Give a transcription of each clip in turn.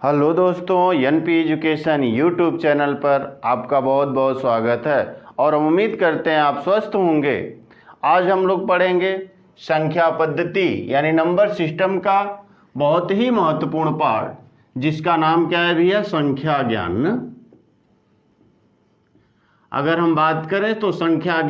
Hello दोस्तों, NP education YouTube channel पर आपका बहुत बहुत स्वागत है और हम उम्मीद करते हैं आप स्वस्थ होंगे। आज हम लोग पढ़ेंगे संख्या पद्धति यानी नंबर सिस्टम का बहुत ही महत्वपूर्ण पार्ट, जिसका नाम क्या है भैया? संख्या ज्ञान। अगर हम बात करें तो संख्या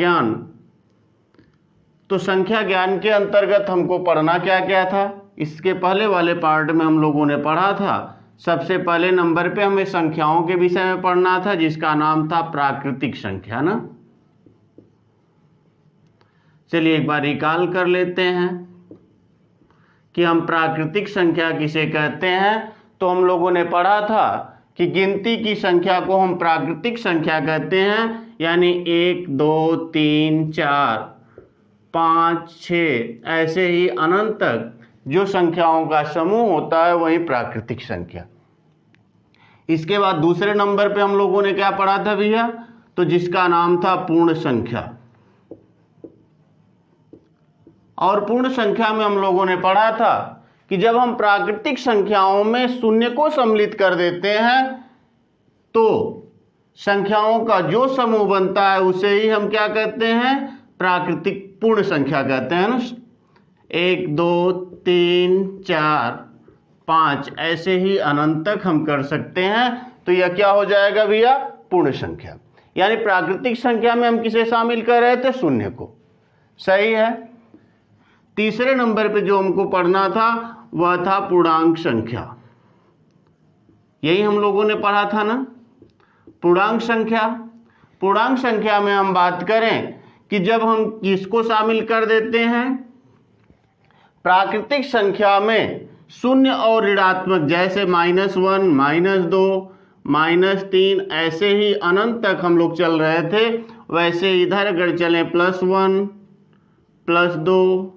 ज्ञान के अंतर्गत हमको पढ़ना क्या क्या था? इसके पहले वाले पार्ट में हम लोगों ने पढ़ा था। सबसे पहले नंबर पे हमें संख्याओं के विषय में पढ़ना था, जिसका नाम था प्राकृतिक संख्या ना। चलिए एक बार रिकॉल कर लेते हैं कि हम प्राकृतिक संख्या किसे कहते हैं। तो हम लोगों ने पढ़ा था कि गिनती की संख्या को हम प्राकृतिक संख्या कहते हैं, यानी 1 2 3 4 5 6 ऐसे ही अनंत तक जो संख्याओं का समूह होता है वही प्राकृतिक संख्या। इसके बाद दूसरे नंबर पे हम लोगों ने क्या पढ़ा था भैया? तो जिसका नाम था पूर्ण संख्या। और पूर्ण संख्या में हम लोगों ने पढ़ा था कि जब हम प्राकृतिक संख्याओं में शून्य को सम्मिलित कर देते हैं तो संख्याओं का जो समूह बनता है उसे ही हम क्या कहते हैं? प्राकृतिक पूर्ण संख्या कहते हैं ना। 1 2 3 4 5 ऐसे ही अनंत तक हम कर सकते हैं। तो यह क्या हो जाएगा भैया? पूर्ण संख्या। यानी प्राकृतिक संख्या में हम किसे शामिल कर रहे थे? शून्य को। सही है। तीसरे नंबर पे जो हमको पढ़ना था वह था पूर्णांक संख्या। यही हम लोगों ने पढ़ा था ना, पूर्णांक संख्या। पूर्णांक संख्या में हम बात करें कि जब हम किसको शामिल कर देते हैं? प्राकृतिक संख्या में शून्य और ऋणात्मक, जैसे -1 -2 -3 ऐसे ही अनंत तक हम लोग चल रहे थे, वैसे इधर अगर चलें +1 +2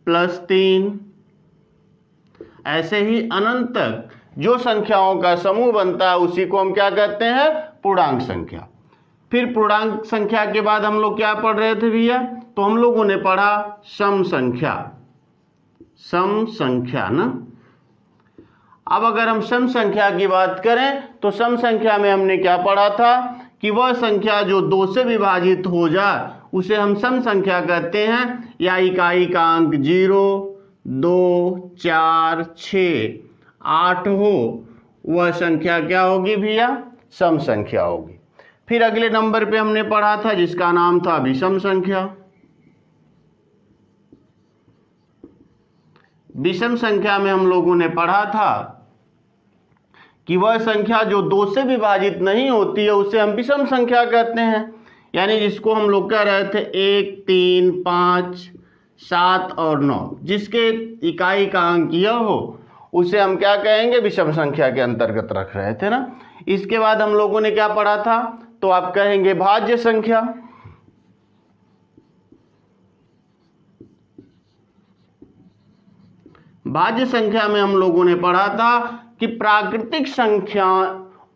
+3 ऐसे ही अनंत तक जो संख्याओं का समूह बनता है उसी को हम क्या कहते हैं? पूर्णांक संख्या। फिर पूर्णांक संख्या के बाद हम लोग क्या पढ़ रहे थे भैया? तो हम लोगों ने पढ़ा सम संख्या। सम संख्या ना। अब अगर हम सम संख्या की बात करें तो सम संख्या में हमने क्या पढ़ा था कि वह संख्या जो 2 से विभाजित हो जाए उसे हम सम संख्या कहते हैं, या इकाई का अंक 0 2 4 6 8 हो वह संख्या क्या होगी भैया? सम संख्या होगी। फिर अगले नंबर पे हमने पढ़ा था जिसका नाम था विषम संख्या। विषम संख्या में हम लोगों ने पढ़ा था कि वह संख्या जो 2 से विभाजित नहीं होती है उसे हम विषम संख्या कहते हैं। यानी जिसको हम लोग कह रहे थे 1 3 5 7 और 9, जिसके इकाई का अंक यह हो उसे हम क्या कहेंगे? विषम संख्या के अंतर्गत रख रहे थे ना। इसके बाद हम लोगों ने क्या पढ़ा था? तो आप कहेंगे भाज्य संख्या। भाज्य संख्या में हम लोगों ने पढ़ा था कि प्राकृतिक संख्या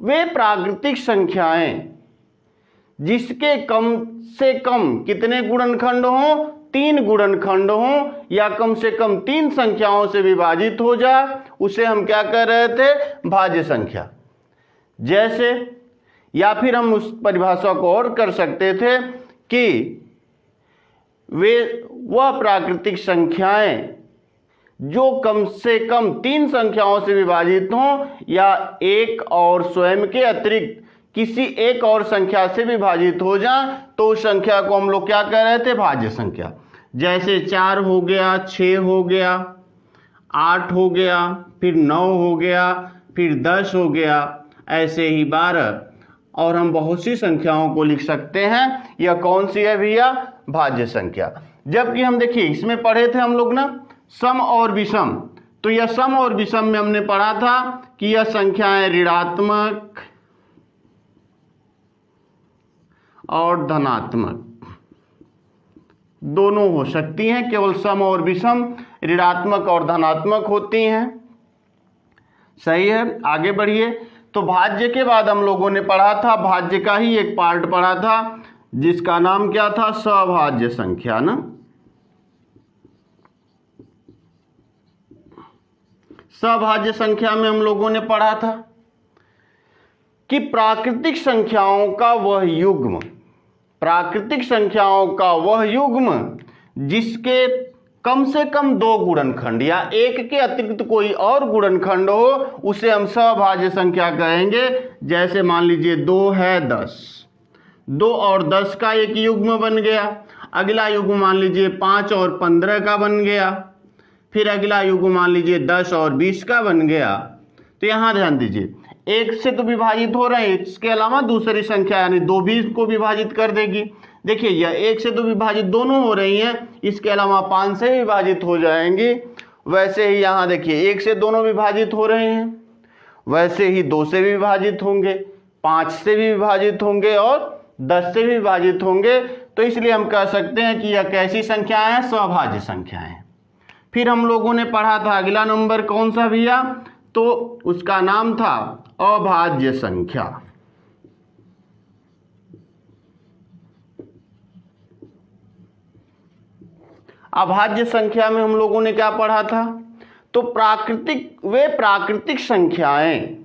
वे प्राकृतिक संख्याएं जिसके कम से कम कितने गुणनखंड हों? 3 गुणनखंड हों, या कम से कम 3 संख्याओं से विभाजित हो जाए उसे हम क्या कह रहे थे? भाज्य संख्या। जैसे, या फिर हम उस परिभाषा को और कर सकते थे कि वे वह प्राकृतिक संख्याएं जो कम से कम 3 संख्याओं से विभाजित हों, या एक और स्वयं के अतिरिक्त किसी एक और संख्या से विभाजित हो जाए तो उस संख्या को हम लोग क्या कह रहे थे? भाज्य संख्या। जैसे 4 हो गया, 6 हो गया, 8 हो गया, फिर 9 हो गया, फिर 10 हो गया, ऐसे ही 12, और हम बहुत सी संख्याओं को लिख सकते हैं। यह कौन सी है भैया? भाज्य संख्या। जबकि हम देखिए इसमें पढ़े थे हम लोग ना सम और विषम। तो यह सम और विषम में हमने पढ़ा था कि यह संख्याएं ऋणात्मक और धनात्मक दोनों हो सकती हैं। केवल सम और विषम ऋणात्मक और धनात्मक होती हैं। सही है, आगे बढ़िए। तो भाज्य के बाद हम लोगों ने पढ़ा था, भाज्य का ही एक पार्ट पढ़ा था जिसका नाम क्या था? सभाज्य संख्या ना। सभाज्य संख्या में हम लोगों ने पढ़ा था कि प्राकृतिक संख्याओं का वह युग्म, प्राकृतिक संख्याओं का वह युग्म जिसके कम से कम 2 गुणनखंड या 1 के अतिरिक्त कोई और गुणनखंड हो, उसे हम सभाज्य संख्या कहेंगे। जैसे मान लीजिए 2 है 10, 2 और 10 का एक युग्म बन गया। अगला युग्म मान लीजिए 5 और 15 का बन गया। फिर अगला युग्म मान लीजिए 10 और 20 का बन गया। तो यहाँ ध्यान दीजिए, 1 से तो विभाजित हो रहे हैं, इसके अलावा दूसरी संख्या यानी 2 भी इसको विभाजित कर देगी। देखिए यह 1 से तो विभाजित दोनों हो रही हैं, इसके अलावा 5 से विभाजित हो जाएंगी। वैसे ही यहाँ देखिए 1 से दोनों विभाजित हो रहे हैं, वैसे ही 2 से भी विभाजित होंगे, 5 से भी विभाजित होंगे और 10 से भी विभाजित होंगे। तो इसलिए हम कह सकते हैं कि यह कैसी संख्याएं हैं? सभाज्य संख्याएं। फिर हम लोगों ने पढ़ा था अगला नंबर कौन सा भैया? तो उसका नाम था अभाज्य संख्या। अभाज्य संख्या में हम लोगों ने क्या पढ़ा था? तो वे प्राकृतिक संख्याएं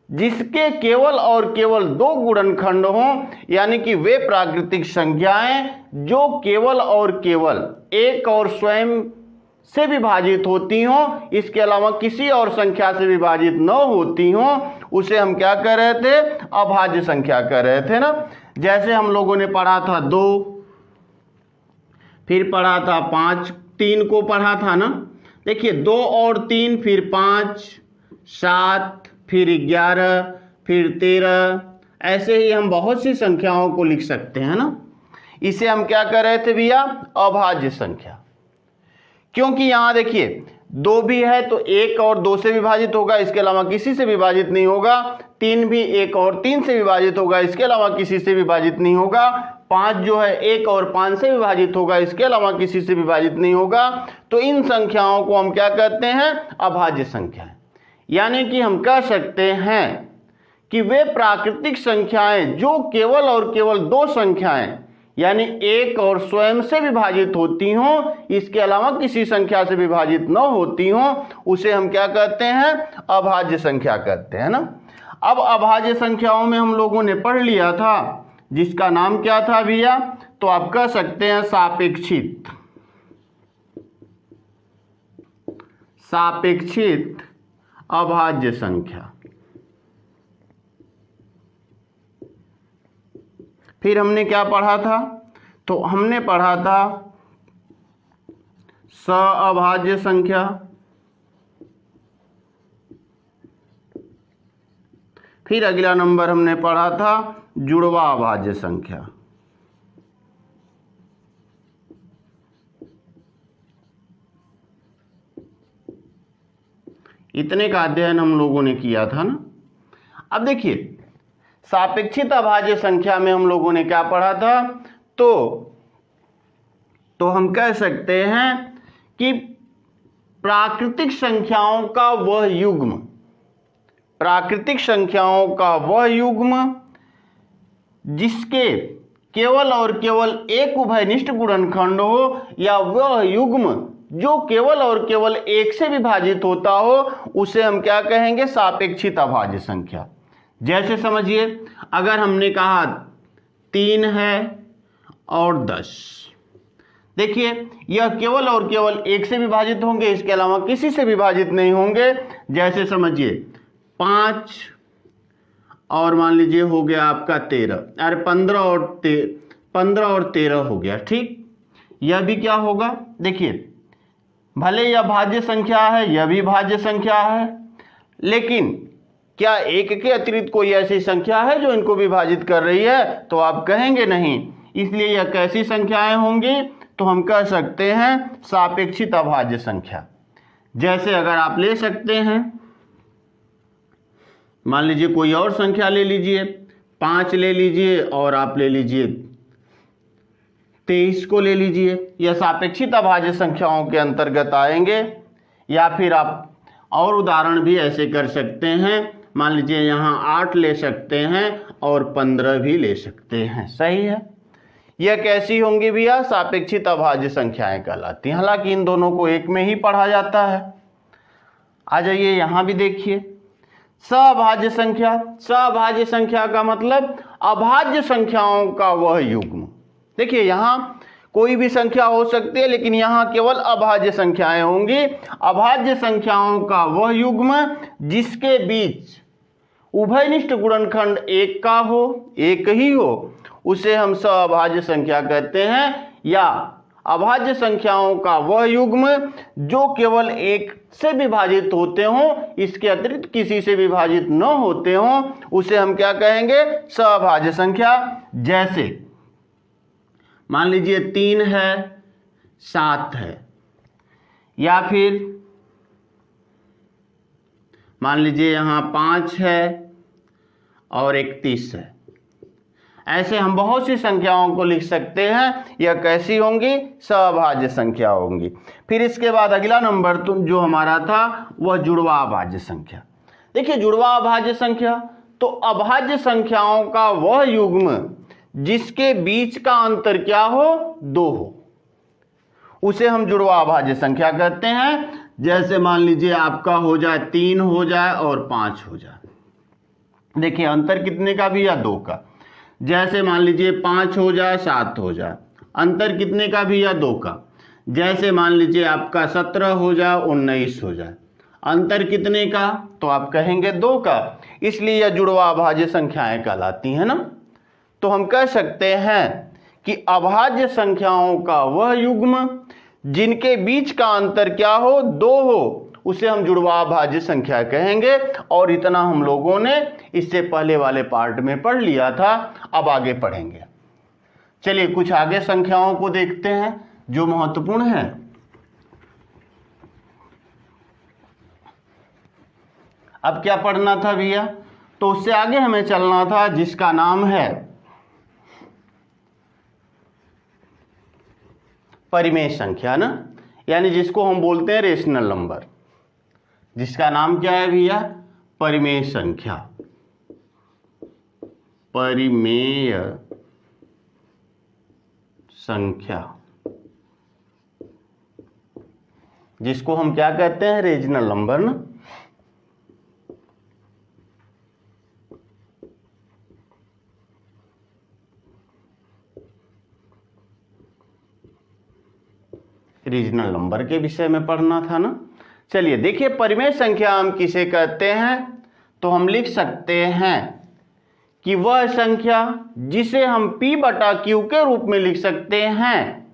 जिसके केवल और केवल 2 गुणनखंड हों, यानी कि वे प्राकृतिक संख्याएं जो केवल और केवल 1 और स्वयं से विभाजित होती हों, इसके अलावा किसी और संख्या से विभाजित न होती हों, उसे हम क्या कह रहे थे? अभाज्य संख्या कह रहे थे ना। जैसे हम लोगों ने पढ़ा था 2, फिर पढ़ा था 5, 3 को पढ़ा था ना। देखिए 2 और 3, फिर 5, 7, फिर 11, फिर 13, ऐसे ही हम बहुत सी संख्याओं को लिख सकते हैं ना। इसे हम क्या कर रहे थे भैया? अभाज्य संख्या। क्योंकि यहाँ देखिए 2 भी है तो 1 और 2 से विभाजित होगा, इसके अलावा किसी से विभाजित नहीं होगा। 3 भी 1 और 3 से विभाजित होगा, इसके अलावा किसी से विभाजित नहीं होगा। 5 जो है 1 और 5 से विभाजित होगा, इसके अलावा किसी से विभाजित नहीं होगा। तो इन संख्याओं को हम क्या कहते हैं? अभाज्य संख्याएं। यानी कि हम कह सकते हैं कि वे प्राकृतिक संख्याएं जो केवल और केवल 2 संख्याएं यानी 1 और स्वयं से विभाजित होती हों, इसके अलावा किसी संख्या से विभाजित न होती हों, उसे हम क्या कहते हैं? अभाज्य संख्या कहते हैं ना। अब अभाज्य संख्याओं में हम लोगों ने पढ़ लिया था जिसका नाम क्या था भैया? तो आप कह सकते हैं सापेक्षित। सापेक्षित अभाज्य संख्या। फिर हमने क्या पढ़ा था? तो हमने पढ़ा था सअभाज्य संख्या। फिर अगला नंबर हमने पढ़ा था जुड़वा अभाज्य संख्या। इतने का अध्ययन हम लोगों ने किया था ना। अब देखिए सापेक्षित अभाज्य संख्या में हम लोगों ने क्या पढ़ा था? तो हम कह सकते हैं कि प्राकृतिक संख्याओं का वह युग्म, प्राकृतिक संख्याओं का वह युग्म जिसके केवल और केवल एक उभयनिष्ठ गुणनखंड हो, या वह युग्म जो केवल और केवल 1 से विभाजित होता हो, उसे हम क्या कहेंगे? सापेक्षित अभाज्य संख्या। जैसे समझिए अगर हमने कहा 3 है और 10, देखिए यह केवल और केवल 1 से विभाजित होंगे, इसके अलावा किसी से विभाजित नहीं होंगे। जैसे समझिए 5 और मान लीजिए हो गया आपका 13, अरे 15 और 13 हो गया, ठीक। यह भी क्या होगा? देखिए भले यह भाज्य संख्या है, यह भी भाज्य संख्या है, लेकिन क्या 1 के अतिरिक्त कोई ऐसी संख्या है जो इनको विभाजित कर रही है? तो आप कहेंगे नहीं। इसलिए यह कैसी संख्याएं होंगी? तो हम कह सकते हैं सापेक्षित अभाज्य संख्या। जैसे अगर आप ले सकते हैं, मान लीजिए कोई और संख्या ले लीजिए, 5 ले लीजिए और आप ले लीजिए 23 को ले लीजिए, यह सापेक्षित अभाज्य संख्याओं के अंतर्गत आएंगे। या फिर आप और उदाहरण भी ऐसे कर सकते हैं, मान लीजिए यहाँ 8 ले सकते हैं और 15 भी ले सकते हैं, सही है। यह कैसी होंगी भैया? सापेक्षित अभाज्य संख्याएं कहलाती हैं। हालांकि इन दोनों को एक में ही पढ़ा जाता है। आ जाइए यहाँ भी देखिए, सभाज्य संख्या। सभाज्य संख्या का मतलब अभाज्य संख्याओं का वह युग्म। देखिए यहाँ कोई भी संख्या हो सकती है, लेकिन यहाँ केवल अभाज्य संख्याएं होंगी। अभाज्य संख्याओं का वह युग्म जिसके बीच उभयनिष्ठ गुणनखंड एक का हो, एक ही हो, उसे हम सभाज्य संख्या कहते हैं। या अभाज्य संख्याओं का वह युग्म जो केवल एक से विभाजित होते हों, इसके अतिरिक्त किसी से विभाजित न होते हों, उसे हम क्या कहेंगे? सभाज्य संख्या। जैसे मान लीजिए 3 है, 7 है, या फिर मान लीजिए यहाँ 5 है और 31 है। ऐसे हम बहुत सी संख्याओं को लिख सकते हैं। यह कैसी होंगी? सभाज्य संख्या होंगी। फिर इसके बाद अगला नंबर जो हमारा था वह जुड़वा अभाज्य संख्या। देखिए जुड़वा अभाज्य संख्या तो अभाज्य संख्याओं का वह युग्म जिसके बीच का अंतर क्या हो? 2 हो, उसे हम जुड़वा अभाज्य संख्या कहते हैं। जैसे मान लीजिए आपका हो जाए 3 हो जाए और 5 हो जाए। देखिए अंतर कितने का भी? या 2 का। जैसे मान लीजिए 5 हो जाए 7 हो जाए, अंतर कितने का भी? या 2 का। जैसे मान लीजिए आपका 17 हो जाए 19 हो जाए, अंतर कितने का? तो आप कहेंगे 2 का। इसलिए यह जुड़वा अभाज्य संख्याएं कहलाती हैं ना। तो हम कह सकते हैं कि अभाज्य संख्याओं का वह युग्म जिनके बीच का अंतर क्या हो? 2 हो, उसे हम जुड़वा अभाज्य संख्या कहेंगे। और इतना हम लोगों ने इससे पहले वाले पार्ट में पढ़ लिया था। अब आगे पढ़ेंगे। चलिए कुछ आगे संख्याओं को देखते हैं जो महत्वपूर्ण है। अब क्या पढ़ना था भैया? तो उससे आगे हमें चलना था जिसका नाम है परिमेय संख्या ना, यानी जिसको हम बोलते हैं रेशनल नंबर। जिसका नाम क्या है भैया? परिमेय संख्या। परिमेय संख्या, जिसको हम क्या कहते हैं? रीजनल नंबर ना। रीजनल नंबर के विषय में पढ़ना था ना। चलिए देखिए परिमेय संख्या हम किसे कहते हैं? तो हम लिख सकते हैं कि वह संख्या जिसे हम P/Q के रूप में लिख सकते हैं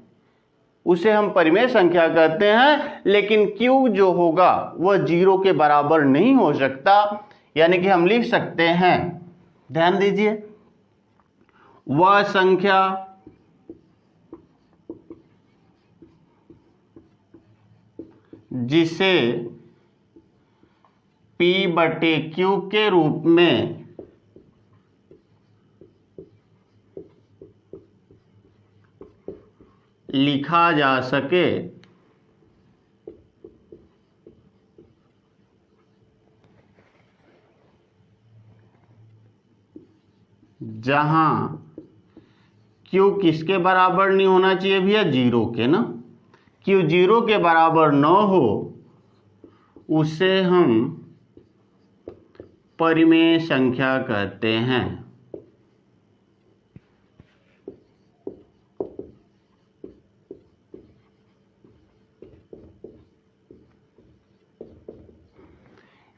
उसे हम परिमेय संख्या कहते हैं। लेकिन Q जो होगा वह 0 के बराबर नहीं हो सकता। यानी कि हम लिख सकते हैं, ध्यान दीजिए, वह संख्या जिसे P/Q के रूप में लिखा जा सके, जहां Q किसके बराबर नहीं होना चाहिए भैया? 0 के ना। Q 0 के बराबर न हो उसे हम परिमेय संख्या कहते हैं।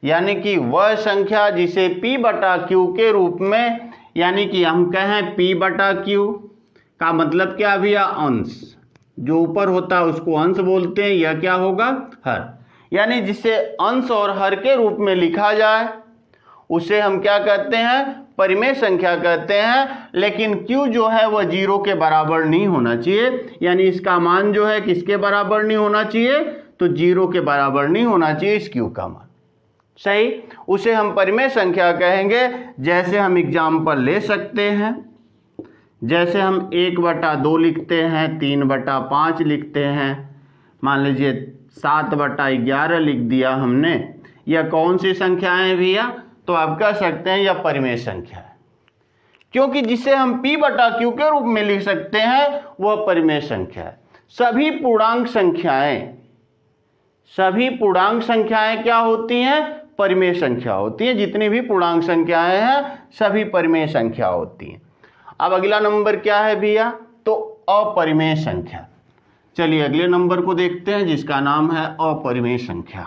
यानी कि वह संख्या जिसे P/Q के रूप में, यानी कि हम कहें P/Q का मतलब क्या भैया? अंश। जो ऊपर होता है उसको अंश बोलते हैं। यह क्या होगा? हर। यानी जिसे अंश और हर के रूप में लिखा जाए उसे हम क्या कहते हैं? परिमेय संख्या कहते हैं। लेकिन Q जो है वह 0 के बराबर नहीं होना चाहिए। यानी इसका मान जो है किसके बराबर नहीं होना चाहिए? तो 0 के बराबर नहीं होना चाहिए इस Q का मान। सही, उसे हम परिमेय संख्या कहेंगे। जैसे हम एग्जाम्पल ले सकते हैं, जैसे हम 1/2 लिखते हैं, 3/5 लिखते हैं, मान लीजिए 7/11 लिख दिया हमने। यह कौन सी संख्याएं हैं भैया? तो आप कह सकते हैं यह परिमेय संख्या है, क्योंकि जिसे हम P/Q के रूप में लिख सकते हैं वह परिमेय संख्या है। सभी पूर्णांक संख्याएं, सभी पूर्णांक संख्याएं क्या होती हैं? परिमेय संख्या होती हैं। जितनी भी पूर्णांक संख्याएं हैं सभी परिमेय संख्या होती हैं। अब अगला नंबर क्या है भैया? तो अपरिमेय संख्या। चलिए अगले नंबर को देखते हैं जिसका नाम है अपरिमेय संख्या।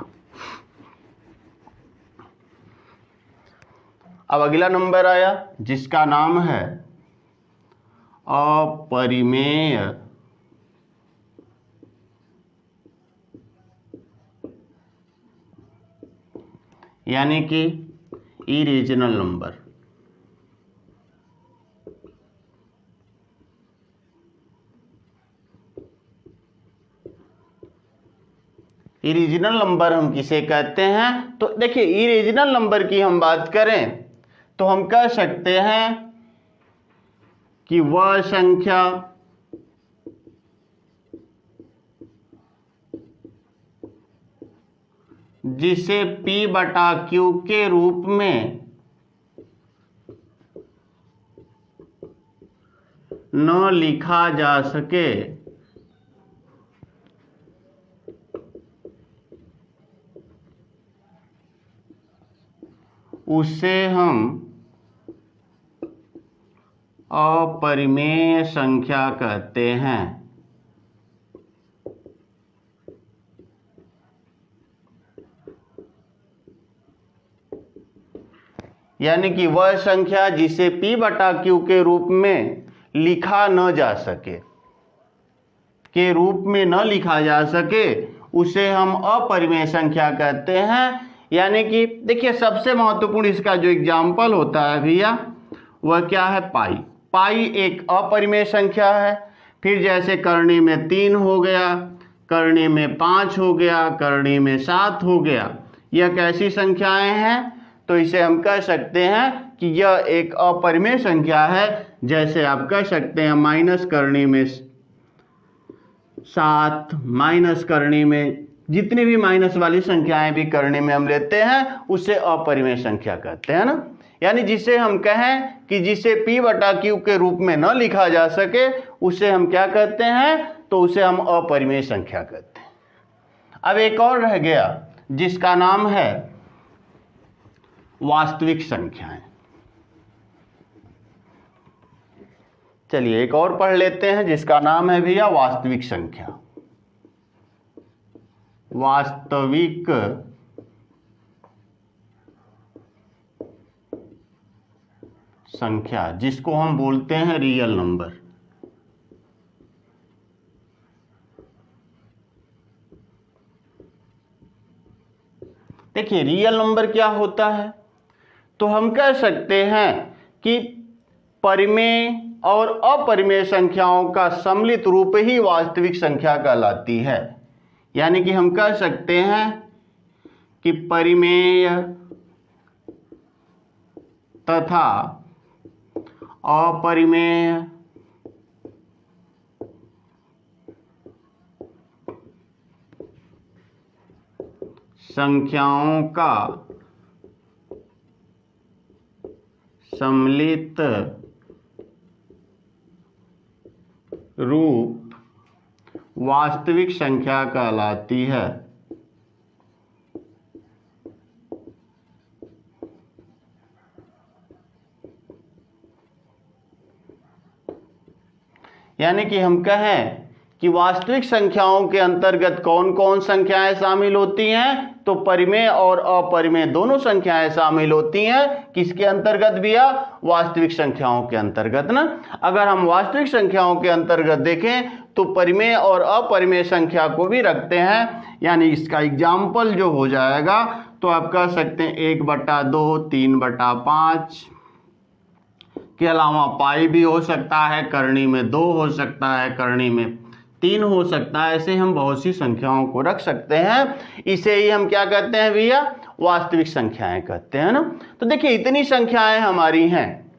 अब अगला नंबर आया जिसका नाम है अपरिमेय यानी कि इरेशनल नंबर। इरेशनल नंबर हम किसे कहते हैं? तो देखिए इरेशनल नंबर की हम बात करें तो हम कह सकते हैं कि वह संख्या जिसे P/Q के रूप में न लिखा जा सके उसे हम अपरिमेय संख्या कहते हैं। यानी कि वह संख्या जिसे P/Q के रूप में लिखा न जा सके, के रूप में न लिखा जा सके उसे हम अपरिमेय संख्या कहते हैं। यानी कि देखिए सबसे महत्वपूर्ण इसका जो एग्जाम्पल होता है भैया वह क्या है? पाई। पाई एक अपरिमेय संख्या है। फिर जैसे करनी में 3 हो गया, करनी में 5 हो गया, करनी में 7 हो गया, यह कैसी संख्याएं हैं? तो इसे हम कह सकते हैं कि यह एक अपरिमेय संख्या है। जैसे आप कह सकते हैं माइनस करनी में 7, माइनस करनी में जितनी भी माइनस वाली संख्याएं भी करने में हम लेते हैं उसे अपरिमेय संख्या कहते हैं ना। यानी जिसे हम कहें कि जिसे P/Q के रूप में न लिखा जा सके उसे हम क्या कहते हैं? तो उसे हम अपरिमेय संख्या कहते हैं। अब एक और रह गया जिसका नाम है वास्तविक संख्याएं। चलिए एक और पढ़ लेते हैं जिसका नाम है भैया वास्तविक संख्या। वास्तविक संख्या जिसको हम बोलते हैं रियल नंबर। देखिए रियल नंबर क्या होता है? तो हम कह सकते हैं कि परिमेय और अपरिमेय संख्याओं का सम्मिलित रूप ही वास्तविक संख्या कहलाती है। यानी कि हम कह सकते हैं कि परिमेय तथा अपरिमेय संख्याओं का सम्मिलित रूप वास्तविक संख्या कहलाती है। यानी कि हम कहें कि वास्तविक संख्याओं के अंतर्गत कौन कौन संख्याएं शामिल होती हैं? तो परिमेय और अपरिमेय दोनों संख्याएं शामिल होती हैं। किसके अंतर्गत भैया? वास्तविक संख्याओं के अंतर्गत ना। अगर हम वास्तविक संख्याओं के अंतर्गत देखें तो परिमेय और अपरिमेय संख्या को भी रखते हैं। यानी इसका एग्जाम्पल जो हो जाएगा तो आप कह सकते हैं 1/2, 3/5 के अलावा पाई भी हो सकता है, करनी में 2 हो सकता है, करनी में 3 हो सकता है। ऐसे हम बहुत सी संख्याओं को रख सकते हैं। इसे ही हम क्या कहते हैं भैया? वास्तविक संख्याएं कहते हैं ना। तो देखिए इतनी संख्याएं हमारी हैं,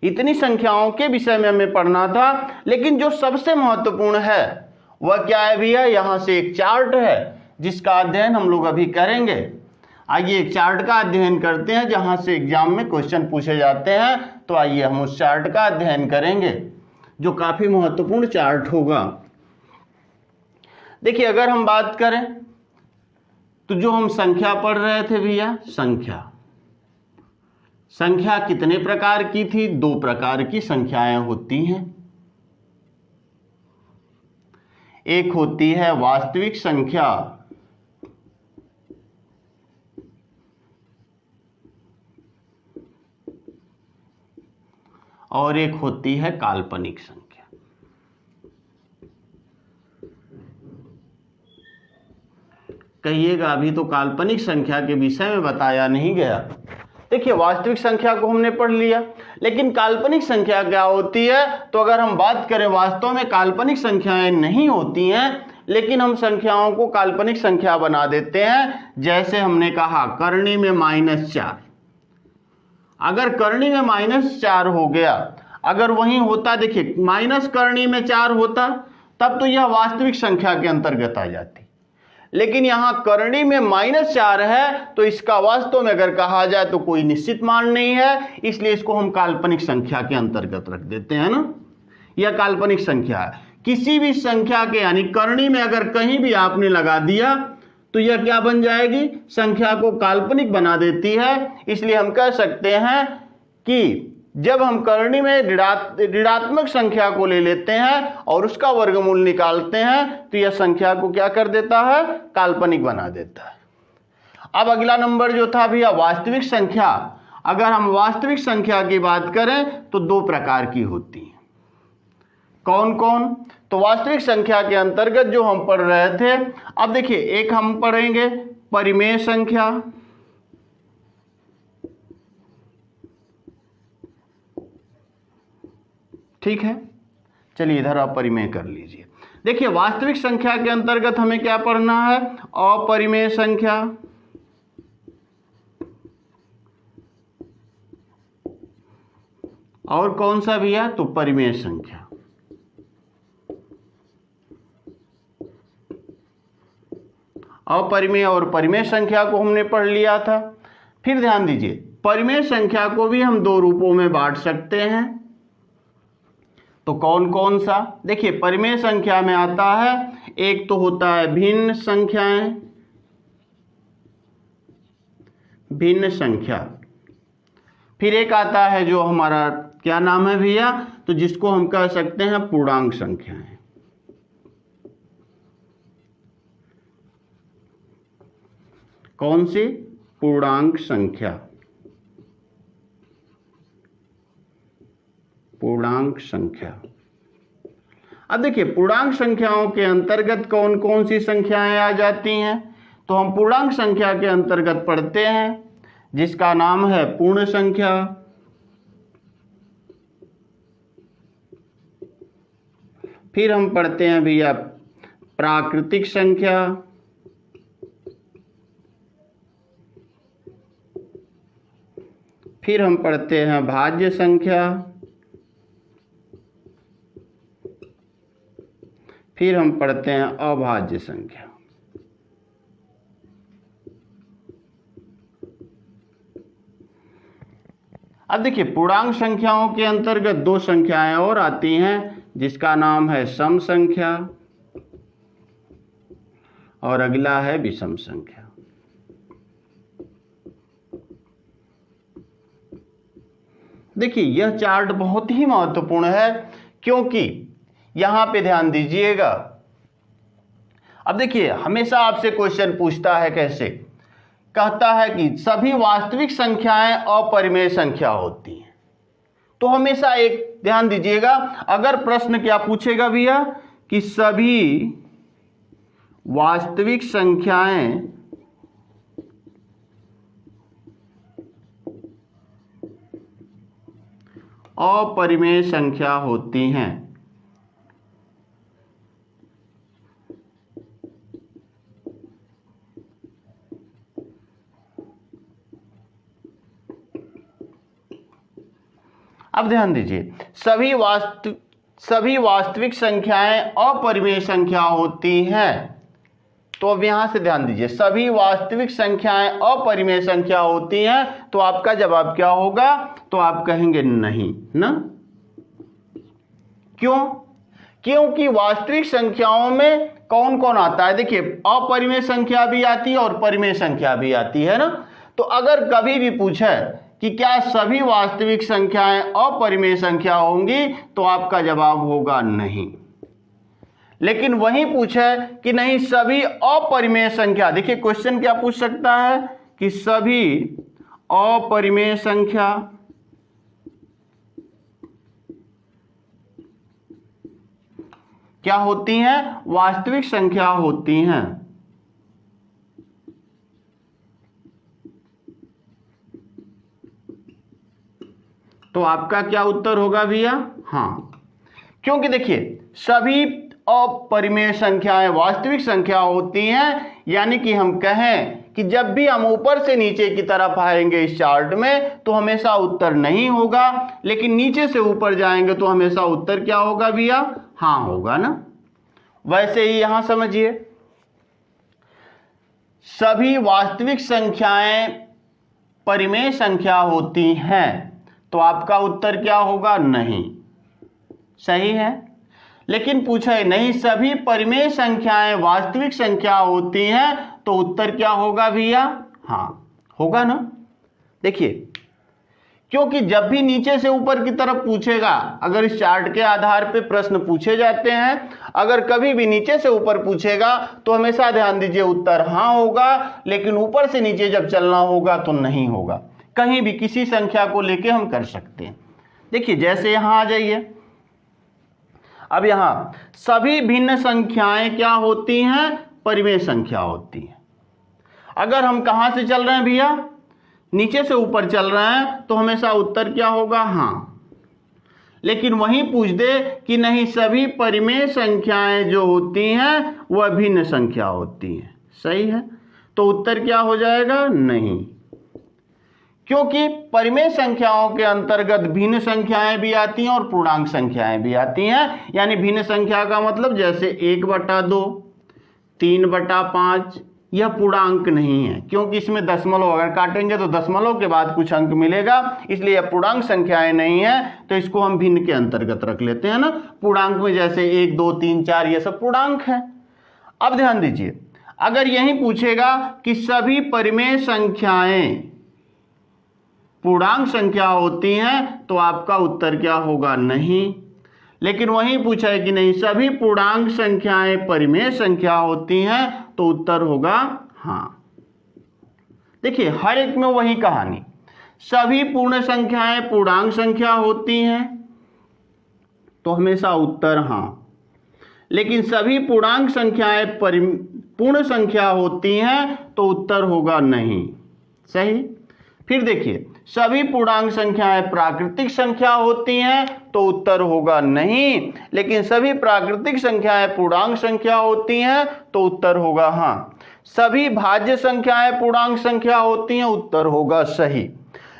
इतनी संख्याओं के विषय में हमें पढ़ना था। लेकिन जो सबसे महत्वपूर्ण है वह क्या है भैया? यहाँ से एक चार्ट है जिसका अध्ययन हम लोग अभी करेंगे। आइए एक चार्ट का अध्ययन करते हैं जहाँ से एग्जाम में क्वेश्चन पूछे जाते हैं। तो आइए हम उस चार्ट का अध्ययन करेंगे जो काफी महत्वपूर्ण चार्ट होगा। देखिए अगर हम बात करें तो जो हम संख्या पढ़ रहे थे भैया, संख्या कितने प्रकार की थी? 2 प्रकार की संख्याएं होती हैं। एक होती है वास्तविक संख्या और एक होती है काल्पनिक संख्या। कहिएगा अभी तो काल्पनिक संख्या के विषय में बताया नहीं गया। देखिए वास्तविक संख्या को हमने पढ़ लिया, लेकिन काल्पनिक संख्या क्या होती है? तो अगर हम बात करें, वास्तव में काल्पनिक संख्याएं नहीं होती हैं, लेकिन हम संख्याओं को काल्पनिक संख्या बना देते हैं। जैसे हमने कहा करनी में -4, अगर करनी में -4 हो गया, अगर वहीं होता, देखिए माइनस करनी में 4 होता तब तो यह वास्तविक संख्या के अंतर्गत आ जाती, लेकिन यहां करनी में -4 है तो इसका वास्तव में अगर कहा जाए तो कोई निश्चित मान नहीं है, इसलिए इसको हम काल्पनिक संख्या के अंतर्गत रख देते हैं ना। यह काल्पनिक संख्या है। किसी भी संख्या के यानी करनी में अगर कहीं भी आपने लगा दिया तो यह क्या बन जाएगी? संख्या को काल्पनिक बना देती है। इसलिए हम कह सकते हैं कि जब हम करनी में ऋणात्मक संख्या को ले लेते हैं और उसका वर्गमूल निकालते हैं तो यह संख्या को क्या कर देता है? काल्पनिक बना देता है। अब अगला नंबर जो था भैया वास्तविक संख्या। अगर हम वास्तविक संख्या की बात करें तो 2 प्रकार की होती हैं। कौन कौन? तो वास्तविक संख्या के अंतर्गत जो हम पढ़ रहे थे, अब देखिए एक हम पढ़ेंगे परिमेय संख्या, ठीक है। चलिए इधर आप परिमेय कर लीजिए। देखिए वास्तविक संख्या के अंतर्गत हमें क्या पढ़ना है? अपरिमेय संख्या, और कौन सा भैया? तो परिमेय संख्या। अपरिमेय और परिमेय संख्या को हमने पढ़ लिया था। फिर ध्यान दीजिए, परिमेय संख्या को भी हम 2 रूपों में बांट सकते हैं। तो कौन कौन सा? देखिए परिमेय संख्या में आता है, एक तो होता है भिन्न संख्याएं, भिन्न संख्या। फिर एक आता है जो हमारा क्या नाम है भैया? तो जिसको हम कह सकते हैं पूर्णांक संख्याएं। कौन सी? पूर्णांक संख्या, पूर्णांक संख्या। अब देखिए पूर्णांक संख्याओं के अंतर्गत कौन कौन सी संख्याएं आ जाती हैं? तो हम पूर्णांक संख्या के अंतर्गत पढ़ते हैं जिसका नाम है पूर्ण संख्या, फिर हम पढ़ते हैं भैया प्राकृतिक संख्या, फिर हम पढ़ते हैं भाज्य संख्या, फिर हम पढ़ते हैं अभाज्य संख्या। अब देखिए पूर्णांक संख्याओं के अंतर्गत 2 संख्याएं और आती हैं जिसका नाम है सम संख्या और अगला है विषम संख्या। देखिए यह चार्ट बहुत ही महत्वपूर्ण है, क्योंकि यहां पे ध्यान दीजिएगा। अब देखिए हमेशा आपसे क्वेश्चन पूछता है, कैसे? कहता है कि सभी वास्तविक संख्याएं अपरिमेय संख्या होती हैं। तो हमेशा एक ध्यान दीजिएगा, अगर प्रश्न क्या पूछेगा भैया कि सभी वास्तविक संख्याएं अपरिमेय संख्या होती हैं, अब ध्यान दीजिए सभी वास्तविक संख्याएं अपरिमेय संख्या होती हैं। तो अब यहां से ध्यान दीजिए, सभी वास्तविक संख्याएं अपरिमेय संख्या होती हैं, तो आपका जवाब क्या होगा? तो आप कहेंगे नहीं ना। क्यों? क्योंकि वास्तविक संख्याओं में कौन कौन आता है? देखिए अपरिमेय संख्या भी आती है और परिमेय संख्या भी आती है ना। तो अगर कभी भी पूछे कि क्या सभी वास्तविक संख्याएं अपरिमेय संख्या होंगी, तो आपका जवाब होगा नहीं। लेकिन वहीं पूछे कि नहीं सभी अपरिमेय संख्या, देखिए क्वेश्चन क्या पूछ सकता है कि सभी अपरिमेय संख्या क्या होती हैं? वास्तविक संख्या होती हैं। तो आपका क्या उत्तर होगा भैया? हाँ, क्योंकि देखिए सभी अपरिमेय संख्याएं वास्तविक संख्या होती हैं, यानी कि हम कहें कि जब भी हम ऊपर से नीचे की तरफ आएंगे इस चार्ट में तो हमेशा उत्तर नहीं होगा, लेकिन नीचे से ऊपर जाएंगे तो हमेशा उत्तर क्या होगा भैया? हाँ होगा ना। वैसे ही यहां समझिए, सभी वास्तविक संख्याएं परिमेय संख्या होती हैं, तो आपका उत्तर क्या होगा? नहीं। सही है। लेकिन पूछा है नहीं सभी परिमेय संख्याएं वास्तविक संख्या होती हैं, तो उत्तर क्या होगा भैया? हाँ होगा ना। देखिए क्योंकि जब भी नीचे से ऊपर की तरफ पूछेगा, अगर इस चार्ट के आधार पे प्रश्न पूछे जाते हैं, अगर कभी भी नीचे से ऊपर पूछेगा तो हमेशा ध्यान दीजिए उत्तर हाँ होगा, लेकिन ऊपर से नीचे जब चलना होगा तो नहीं होगा। कहीं भी किसी संख्या को लेके हम कर सकते हैं। देखिए जैसे यहां आ जाइए, अब यहां सभी भिन्न संख्याएं क्या होती हैं? परिमेय संख्या होती है। अगर हम कहां से चल रहे हैं भैया? नीचे से ऊपर चल रहे हैं, तो हमेशा उत्तर क्या होगा? हाँ। लेकिन वहीं पूछ दे कि नहीं सभी परिमेय संख्याएं जो होती हैं वह भिन्न संख्या होती हैं, सही है, तो उत्तर क्या हो जाएगा? नहीं। क्योंकि परिमेय संख्याओं के अंतर्गत भिन्न संख्याएं भी आती हैं और पूर्णांक संख्याएं भी आती हैं। यानी भिन्न संख्या का मतलब जैसे 1/2, 3/5, यह पूर्णांक नहीं है, क्योंकि इसमें दशमलव अगर काटेंगे तो दशमलव के बाद कुछ अंक मिलेगा, इसलिए यह पूर्णांक संख्याएं नहीं है, तो इसको हम भिन्न के अंतर्गत रख लेते हैं ना। पूर्णांक में जैसे 1, 2, 3, 4 ये सब पूर्णांक है। अब ध्यान दीजिए, अगर यही पूछेगा कि सभी परिमेय संख्याएं पूर्णांक संख्या होती हैं, तो आपका उत्तर क्या होगा? नहीं। लेकिन वहीं पूछा है कि नहीं सभी पूर्णांक संख्याएं परिमेय संख्या होती हैं, तो उत्तर होगा हाँ। देखिए हर एक में वही कहानी, सभी पूर्ण संख्याएं पूर्णांक संख्या होती हैं, तो हमेशा उत्तर हाँ। लेकिन सभी पूर्णांक संख्याएं पूर्ण संख्या होती हैं, तो उत्तर होगा नहीं। सही। फिर देखिए सभी पूर्णांक संख्याएं प्राकृतिक संख्या होती हैं, तो उत्तर होगा नहीं। लेकिन सभी प्राकृतिक संख्याएं पूर्णांक संख्या होती हैं, तो उत्तर होगा हाँ। सभी भाज्य संख्याएं पूर्णांक संख्या होती हैं, उत्तर होगा सही।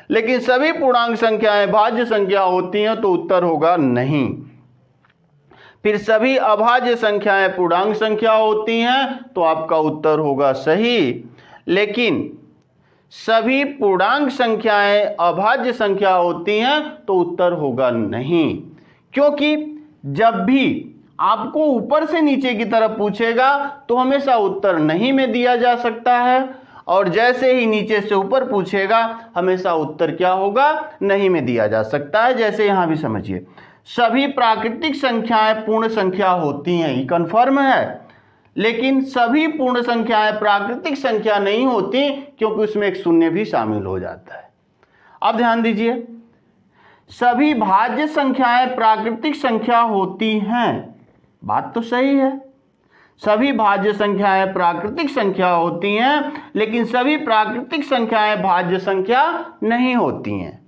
लेकिन सभी पूर्णांक संख्याएं भाज्य संख्या होती हैं, तो उत्तर होगा नहीं। फिर सभी अभाज्य संख्याएं पूर्णांक संख्या होती हैं, तो आपका उत्तर होगा सही। लेकिन सभी पूर्णांक संख्याएं अभाज्य संख्या होती हैं, तो उत्तर होगा नहीं। क्योंकि जब भी आपको ऊपर से नीचे की तरफ पूछेगा तो हमेशा उत्तर नहीं में दिया जा सकता है, और जैसे ही नीचे से ऊपर पूछेगा हमेशा उत्तर क्या होगा? नहीं में दिया जा सकता है। जैसे यहां भी समझिए, सभी प्राकृतिक संख्याएं पूर्ण संख्या होती हैं, ये कन्फर्म है। लेकिन सभी पूर्ण संख्याएं प्राकृतिक संख्या नहीं होती, क्योंकि उसमें एक शून्य भी शामिल हो जाता है। अब ध्यान दीजिए, सभी भाज्य संख्याएं प्राकृतिक संख्या होती हैं, बात तो सही है। सभी भाज्य संख्याएं प्राकृतिक संख्या होती हैं, लेकिन सभी प्राकृतिक संख्याएं भाज्य संख्या नहीं होती हैं।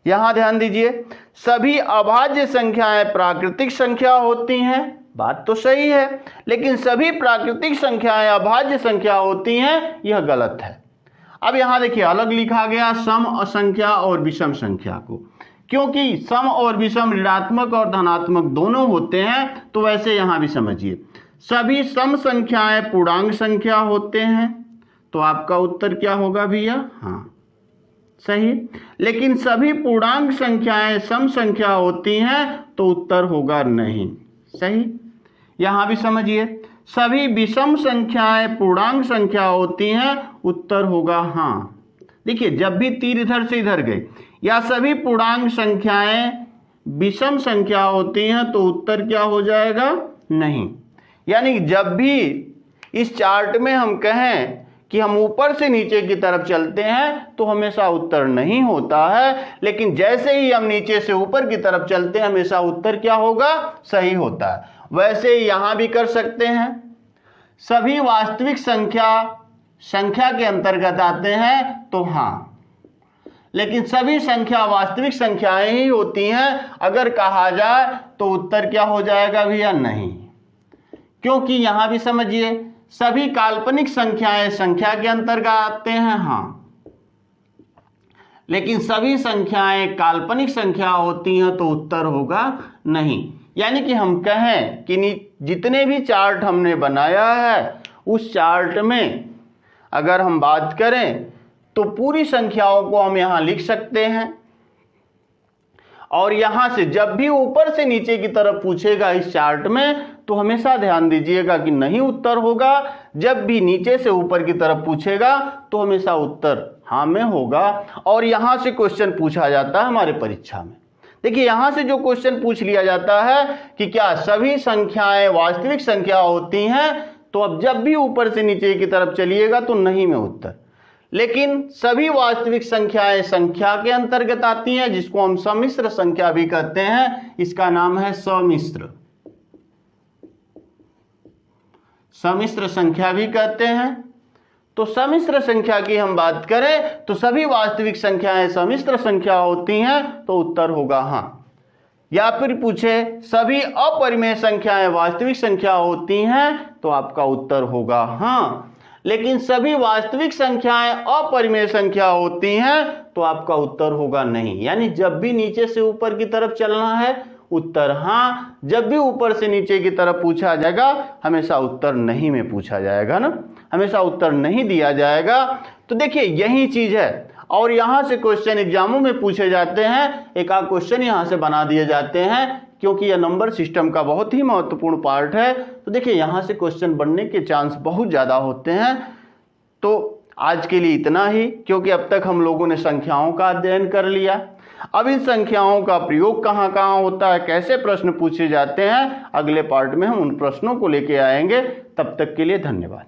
यहां ध्यान दीजिए, सभी अभाज्य संख्याएं प्राकृतिक संख्या होती हैं, बात तो सही है। लेकिन सभी प्राकृतिक संख्याएं अभाज्य संख्या होती हैं, यह गलत है। अब यहां देखिए अलग लिखा गया सम असंख्या और विषम संख्या को, क्योंकि सम और विषम ऋणात्मक और धनात्मक दोनों होते हैं। तो वैसे यहां भी समझिए, सभी सम संख्याएं पूर्णांक संख्या होते हैं, तो आपका उत्तर क्या होगा भैया? हाँ सही। लेकिन सभी पूर्णांक संख्याएं सम संख्या होती हैं, तो उत्तर होगा नहीं। सही। यहां भी समझिए, सभी विषम संख्याएं पूर्णांक संख्या होती हैं, उत्तर होगा हाँ। देखिए जब भी तीर इधर से इधर गए या सभी पूर्णांक संख्याएं विषम संख्या होती हैं तो उत्तर क्या हो जाएगा, नहीं। यानी जब भी इस चार्ट में हम कहें कि हम ऊपर से नीचे की तरफ चलते हैं तो हमेशा उत्तर नहीं होता है, लेकिन जैसे ही हम नीचे से ऊपर की तरफ चलते हैं हमेशा उत्तर क्या होगा, सही होता है। वैसे ही यहां भी कर सकते हैं, सभी वास्तविक संख्या के अंतर्गत आते हैं तो हाँ, लेकिन सभी संख्या वास्तविक संख्याएं ही होती हैं अगर कहा जाए तो उत्तर क्या हो जाएगा भैया, नहीं। क्योंकि यहां भी समझिए सभी काल्पनिक संख्याएं संख्या के अंतर्गत आते हैं हाँ, लेकिन सभी संख्याएं काल्पनिक संख्या होती हैं तो उत्तर होगा नहीं। यानी कि हम कहें कि जितने भी चार्ट हमने बनाया है उस चार्ट में अगर हम बात करें तो पूरी संख्याओं को हम यहां लिख सकते हैं, और यहां से जब भी ऊपर से नीचे की तरफ पूछेगा इस चार्ट में तो हमेशा ध्यान दीजिएगा कि नहीं उत्तर होगा। जब भी नीचे से ऊपर की तरफ पूछेगा तो हमेशा उत्तर हाँ में होगा। और यहां से क्वेश्चन पूछा जाता है हमारे परीक्षा में। देखिए यहां से जो क्वेश्चन पूछ लिया जाता है कि क्या सभी संख्याएं वास्तविक संख्या होती हैं, तो अब जब भी ऊपर से नीचे की तरफ चलिएगा तो नहीं में उत्तर, लेकिन सभी वास्तविक संख्याएं संख्या के अंतर्गत आती हैं जिसको हम सम्मिश्र संख्या भी कहते हैं, इसका नाम है सम्मिश्र संख्या भी कहते हैं। तो सम्मिश्र संख्या की हम बात करें तो सभी वास्तविक संख्याएं सम्मिश्र संख्या होती हैं तो उत्तर होगा हाँ। या फिर पूछे सभी अपरिमेय संख्याएं वास्तविक संख्या होती हैं तो आपका उत्तर होगा हाँ, लेकिन सभी वास्तविक संख्याएं अपरिमेय संख्या होती हैं तो आपका उत्तर होगा नहीं। यानी जब भी नीचे से ऊपर की तरफ चलना है उत्तर हाँ, जब भी ऊपर से नीचे की तरफ पूछा जाएगा हमेशा उत्तर नहीं में पूछा जाएगा ना, हमेशा उत्तर नहीं दिया जाएगा। तो देखिए यही चीज है, और यहां से क्वेश्चन एग्जामों में पूछे जाते हैं, एक आध क्वेश्चन यहां से बना दिए जाते हैं क्योंकि यह नंबर सिस्टम का बहुत ही महत्वपूर्ण पार्ट है। तो देखिए यहां से क्वेश्चन बनने के चांस बहुत ज़्यादा होते हैं। तो आज के लिए इतना ही, क्योंकि अब तक हम लोगों ने संख्याओं का अध्ययन कर लिया। अब इन संख्याओं का प्रयोग कहाँ कहाँ होता है, कैसे प्रश्न पूछे जाते हैं, अगले पार्ट में हम उन प्रश्नों को लेके आएंगे। तब तक के लिए धन्यवाद।